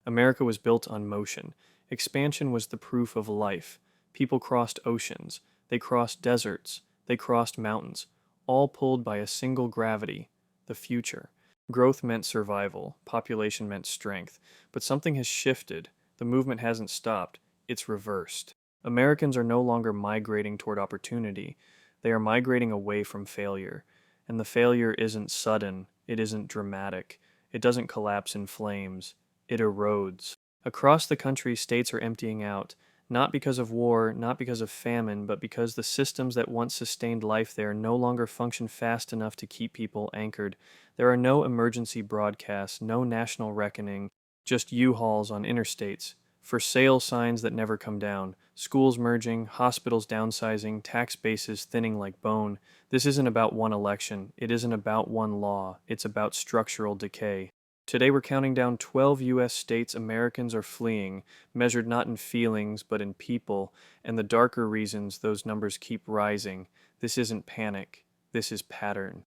America was built on motion. Expansion was the proof of life. People crossed oceans. They crossed deserts. They crossed mountains, all pulled by a single gravity, the future. Growth meant survival. Population meant strength. But something has shifted. The movement hasn't stopped. It's reversed. Americans are no longer migrating toward opportunity. They are migrating away from failure. And the failure isn't sudden. It isn't dramatic. It doesn't collapse in flames. It erodes. Across the country, states are emptying out, not because of war, not because of famine, but because the systems that once sustained life there no longer function fast enough to keep people anchored. There are no emergency broadcasts, no national reckoning, just U-Hauls on interstates, for sale signs that never come down, schools merging, hospitals downsizing, tax bases thinning like bone. This isn't about one election. It isn't about one law. It's about structural decay. Today we're counting down 12 U.S. states Americans are fleeing, measured not in feelings but in people, and the darker reasons those numbers keep rising. This isn't panic. This is pattern.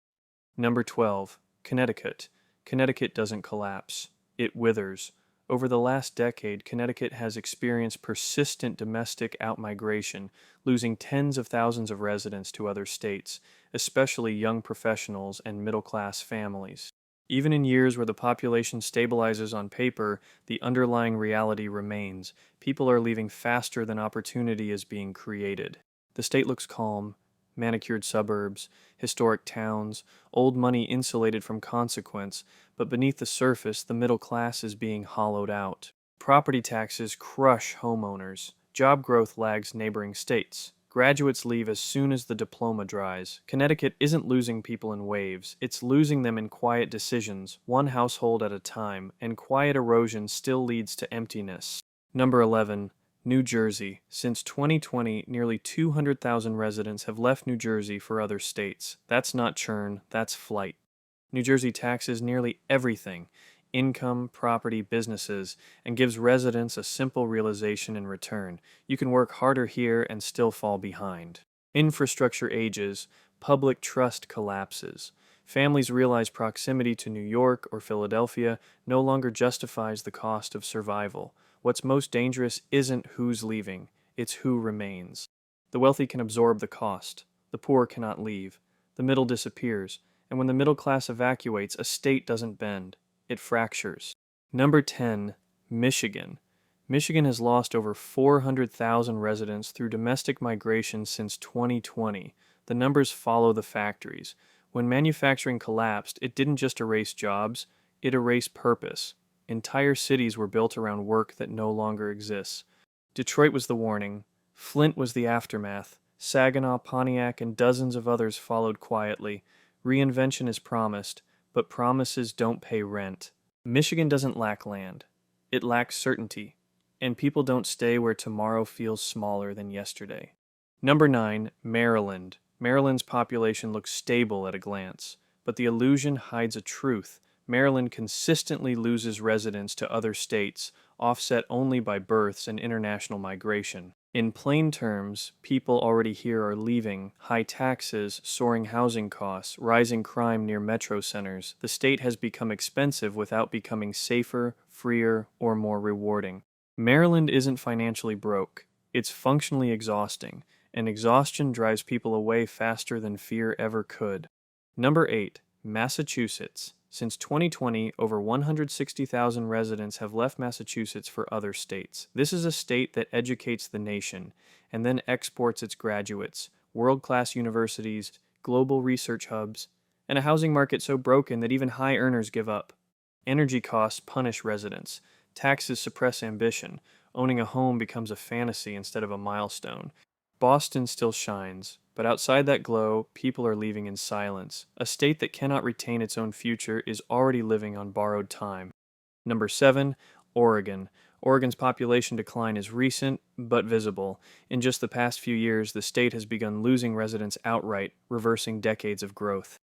Number 12. Connecticut. Connecticut doesn't collapse. It withers. Over the last decade, Connecticut has experienced persistent domestic outmigration, losing tens of thousands of residents to other states, especially young professionals and middle-class families. Even in years where the population stabilizes on paper, the underlying reality remains. People are leaving faster than opportunity is being created. The state looks calm. Manicured suburbs, historic towns, old money insulated from consequence, but beneath the surface, the middle class is being hollowed out. Property taxes crush homeowners. Job growth lags neighboring states. Graduates leave as soon as the diploma dries. Connecticut isn't losing people in waves. It's losing them in quiet decisions, one household at a time, and quiet erosion still leads to emptiness. Number 11. New Jersey. Since 2020, nearly 200,000 residents have left New Jersey for other states. That's not churn, that's flight. New Jersey taxes nearly everything, income, property, businesses, and gives residents a simple realization in return. You can work harder here and still fall behind. Infrastructure ages, public trust collapses. Families realize proximity to New York or Philadelphia no longer justifies the cost of survival. What's most dangerous isn't who's leaving, it's who remains. The wealthy can absorb the cost. The poor cannot leave. The middle disappears. And when the middle class evacuates, a state doesn't bend. It fractures. Number 10. Michigan. Michigan has lost over 400,000 residents through domestic migration since 2020. The numbers follow the factories. When manufacturing collapsed, it didn't just erase jobs, it erased purpose. Entire cities were built around work that no longer exists. Detroit was the warning. Flint was the aftermath. Saginaw, Pontiac, and dozens of others followed quietly. Reinvention is promised, but promises don't pay rent. Michigan doesn't lack land. It lacks certainty. And people don't stay where tomorrow feels smaller than yesterday. Number 9. Maryland. Maryland's population looks stable at a glance, but the illusion hides a truth. Maryland consistently loses residents to other states, offset only by births and international migration. In plain terms, people already here are leaving. High taxes, soaring housing costs, rising crime near metro centers. The state has become expensive without becoming safer, freer, or more rewarding. Maryland isn't financially broke. It's functionally exhausting, and exhaustion drives people away faster than fear ever could. Number 8. Massachusetts. Since 2020, over 160,000 residents have left Massachusetts for other states. This is a state that educates the nation and then exports its graduates, world-class universities, global research hubs, and a housing market so broken that even high earners give up. Energy costs punish residents. Taxes suppress ambition. Owning a home becomes a fantasy instead of a milestone. Boston still shines, but outside that glow, people are leaving in silence. A state that cannot retain its own future is already living on borrowed time. Number 7. Oregon. Oregon's population decline is recent, but visible. In just the past few years, the state has begun losing residents outright, reversing decades of growth.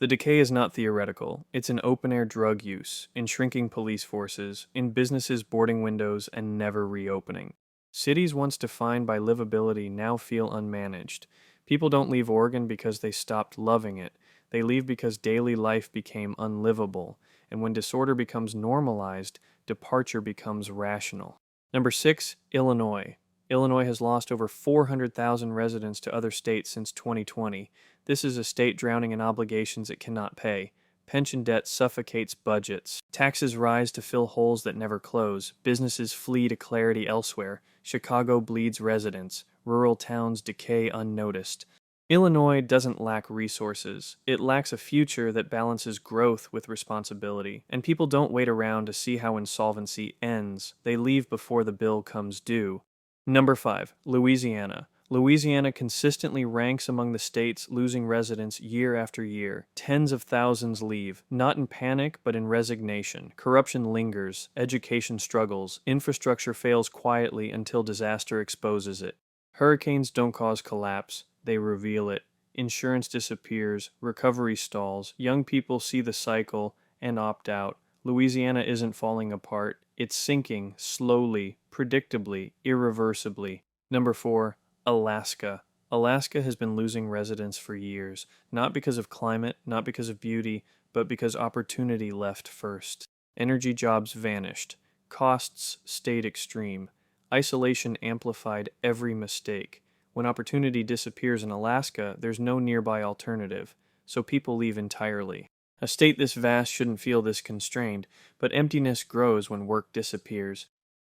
The decay is not theoretical. It's in open-air drug use, in shrinking police forces, in businesses boarding windows and never reopening. Cities once defined by livability now feel unmanaged. People don't leave Oregon because they stopped loving it. They leave because daily life became unlivable. And when disorder becomes normalized, departure becomes rational. Number 6, Illinois. Illinois has lost over 400,000 residents to other states since 2020. This is a state drowning in obligations it cannot pay. Pension debt suffocates budgets. Taxes rise to fill holes that never close. Businesses flee to clarity elsewhere. Chicago bleeds residents. Rural towns decay unnoticed. Illinois doesn't lack resources. It lacks a future that balances growth with responsibility. And people don't wait around to see how insolvency ends. They leave before the bill comes due. Number 5, Louisiana. Louisiana consistently ranks among the states losing residents year after year. Tens of thousands leave, not in panic but in resignation. Corruption lingers, education struggles, infrastructure fails quietly until disaster exposes it. Hurricanes don't cause collapse, they reveal it. Insurance disappears, recovery stalls, young people see the cycle and opt out. Louisiana isn't falling apart, it's sinking slowly, predictably, irreversibly. Number 4, Alaska. Alaska has been losing residents for years, not because of climate, not because of beauty, but because opportunity left first. Energy jobs vanished. Costs stayed extreme. Isolation amplified every mistake. When opportunity disappears in Alaska, there's no nearby alternative, so people leave entirely. A state this vast shouldn't feel this constrained, but emptiness grows when work disappears.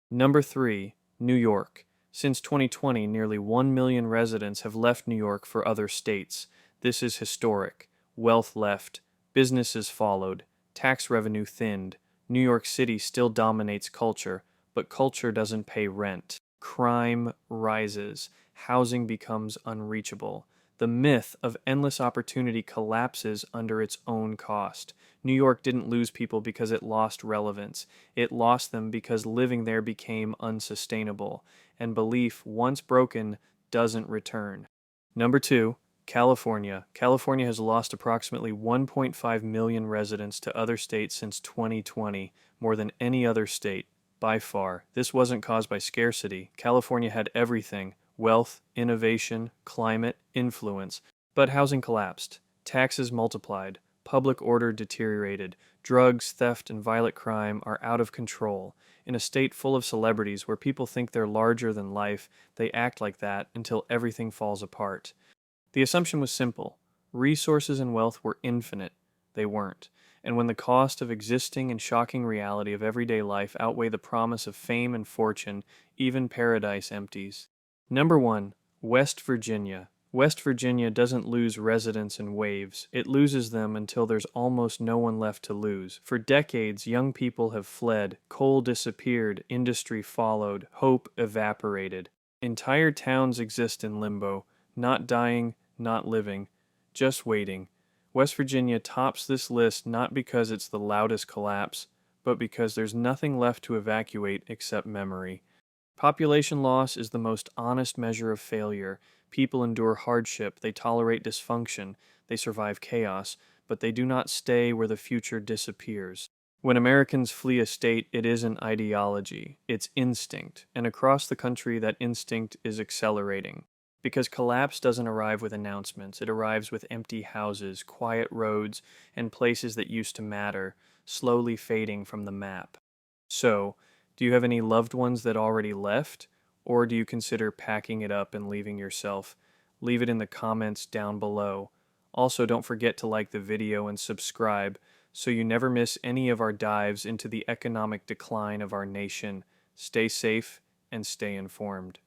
Number 3, New York. Since 2020, nearly 1 million residents have left New York for other states. This is historic. Wealth left, businesses followed, tax revenue thinned. New York City still dominates culture, but culture doesn't pay rent. Crime rises, housing becomes unreachable. The myth of endless opportunity collapses under its own cost. New York didn't lose people because it lost relevance. It lost them because living there became unsustainable, and belief, once broken, doesn't return. Number 2, California. California has lost approximately 1.5 million residents to other states since 2020, more than any other state, by far. This wasn't caused by scarcity. California had everything: wealth, innovation, climate, influence. But housing collapsed. Taxes multiplied. Public order deteriorated. Drugs, theft, and violent crime are out of control. In a state full of celebrities where people think they're larger than life, they act like that until everything falls apart. The assumption was simple. Resources and wealth were infinite. They weren't. And when the cost of existing and shocking reality of everyday life outweigh the promise of fame and fortune, even paradise empties. Number 1, West Virginia. West Virginia doesn't lose residents in waves. It loses them until there's almost no one left to lose. For decades, young people have fled, coal disappeared, industry followed, hope evaporated. Entire towns exist in limbo, not dying, not living, just waiting. West Virginia tops this list not because it's the loudest collapse, but because there's nothing left to evacuate except memory. Population loss is the most honest measure of failure. People endure hardship, they tolerate dysfunction, they survive chaos, but they do not stay where the future disappears. When Americans flee a state, it isn't ideology, it's instinct, and across the country that instinct is accelerating. Because collapse doesn't arrive with announcements, it arrives with empty houses, quiet roads, and places that used to matter, slowly fading from the map. So, do you have any loved ones that already left? Or do you consider packing it up and leaving yourself? Leave it in the comments down below. Also, don't forget to like the video and subscribe so you never miss any of our dives into the economic decline of our nation. Stay safe and stay informed.